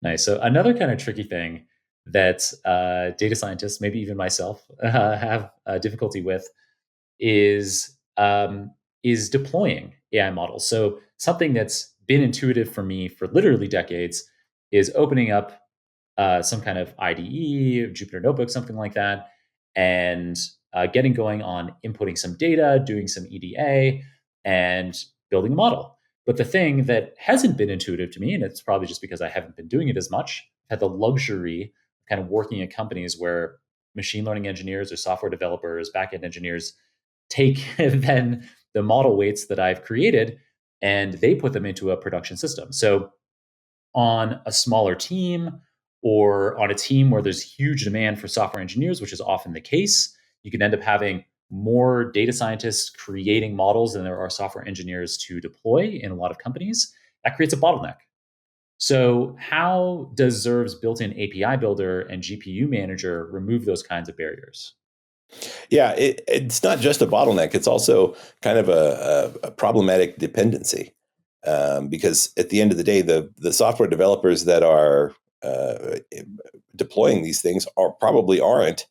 Nice. So another kind of tricky thing that data scientists, maybe even myself, have difficulty with is deploying AI models. So something that's been intuitive for me for literally decades is opening up some kind of IDE, Jupyter Notebook, something like that, and getting going on inputting some data, doing some EDA, and building a model. But the thing that hasn't been intuitive to me, and it's probably just because I haven't been doing it as much, I've had the luxury of kind of working at companies where machine learning engineers or software developers, backend engineers take then the model weights that I've created and they put them into a production system. So on a smaller team or on a team where there's huge demand for software engineers, which is often the case, you can end up having more data scientists creating models than there are software engineers to deploy in a lot of companies. That creates a bottleneck. So, how does Zerve's built in API builder and GPU manager remove those kinds of barriers? Yeah, it's not just a bottleneck. It's also kind of a problematic dependency because at the end of the day, the software developers that are deploying these things probably aren't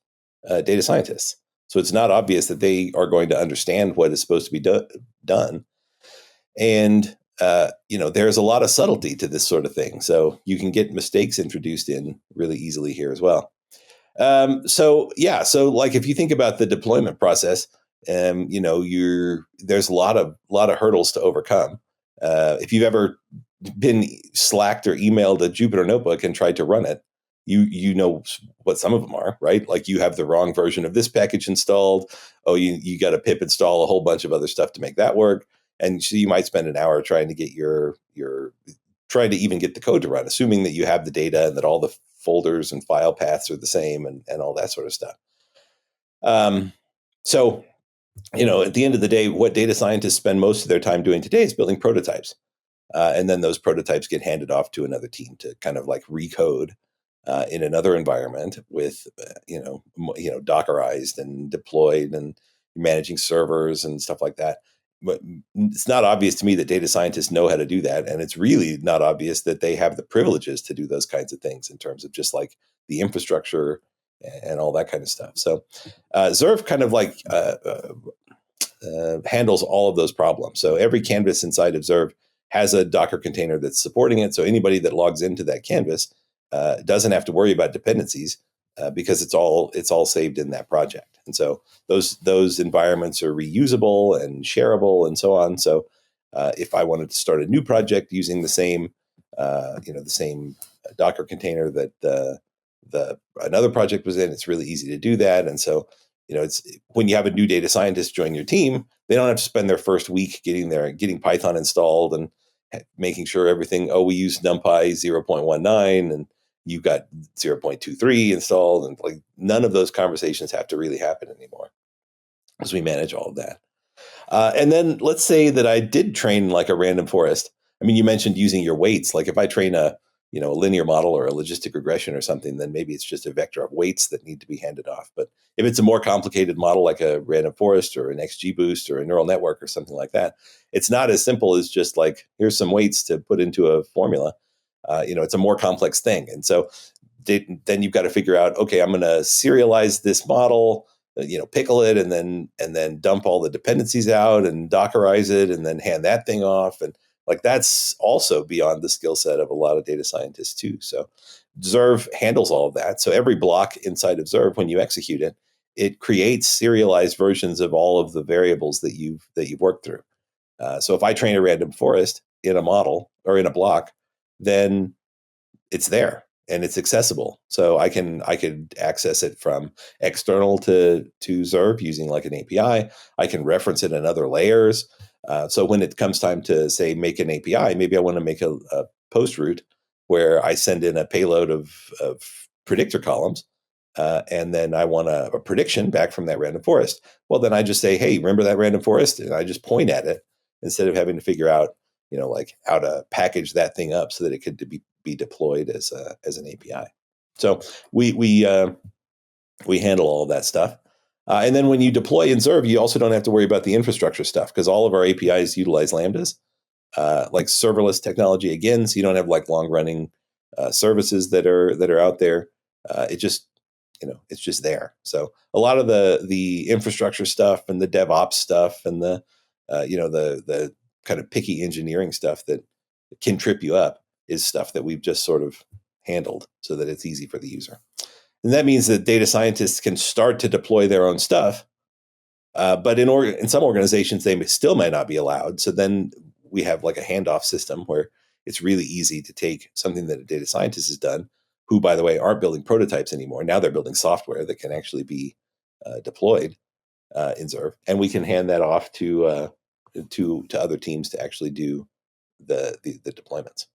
data scientists. So it's not obvious that they are going to understand what is supposed to be done. And there's a lot of subtlety to this sort of thing. So you can get mistakes introduced in really easily here as well. So like if you think about the deployment process, there's a lot of hurdles to overcome. If you've ever been slacked or emailed a Jupyter notebook and tried to run it, you know what some of them are, right? Like you have the wrong version of this package installed. Oh, you got to pip install a whole bunch of other stuff to make that work. And so you might spend an hour trying to get your trying to even get the code to run, assuming that you have the data and that all the folders and file paths are the same and all that sort of stuff. Um, so, at the end of the day, what data scientists spend most of their time doing today is building prototypes. And then those prototypes get handed off to another team to kind of like recode in another environment with, Dockerized and deployed and managing servers and stuff like that. But it's not obvious to me that data scientists know how to do that. And it's really not obvious that they have the privileges to do those kinds of things in terms of just like the infrastructure and all that kind of stuff. So Zerve kind of like handles all of those problems. So every canvas inside of Zerve has a Docker container that's supporting it. So anybody that logs into that canvas doesn't have to worry about dependencies because it's all saved in that project. And so those environments are reusable and shareable and so on. So if I wanted to start a new project using the same Docker container that the another project was in, it's really easy to do that. And so it's when you have a new data scientist join your team, they don't have to spend their first week getting Python installed and making sure everything. Oh, we use NumPy 0.19 and you've got 0.23 installed, and like none of those conversations have to really happen anymore as we manage all of that. And then let's say that I did train like a random forest. I mean, you mentioned using your weights. Like if I train a linear model or a logistic regression or something, then maybe it's just a vector of weights that need to be handed off. But if it's a more complicated model like a random forest or an XGBoost or a neural network or something like that, it's not as simple as just like, here's some weights to put into a formula. It's a more complex thing. And so then you've got to figure out, okay, I'm going to serialize this model, pickle it and then dump all the dependencies out and Dockerize it and then hand that thing off. And like that's also beyond the skill set of a lot of data scientists too. So Zerve handles all of that. So every block inside of Zerve, when you execute it, it creates serialized versions of all of the variables that you've worked through. So if I train a random forest in a model or in a block, then it's there and it's accessible. So I could access it from external to Zerve using like an API. I can reference it in other layers. So when it comes time to say make an API, maybe I want to make a post route where I send in a payload of predictor columns, and then I want a prediction back from that random forest. Well, then I just say, hey, remember that random forest? And I just point at it instead of having to figure out, like how to package that thing up so that it could be deployed as an API. So we handle all of that stuff. And then when you deploy in Zerve, you also don't have to worry about the infrastructure stuff because all of our APIs utilize Lambdas, like serverless technology again. So you don't have like long running services that are out there. It just it's just there. So a lot of the infrastructure stuff and the DevOps stuff and the kind of picky engineering stuff that can trip you up is stuff that we've just sort of handled so that it's easy for the user. And that means that data scientists can start to deploy their own stuff, but in some organizations they still might not be allowed. So then we have like a handoff system where it's really easy to take something that a data scientist has done, who, by the way, aren't building prototypes anymore. Now they're building software that can actually be deployed in Zerve, and we can hand that off to other teams to actually do the deployments.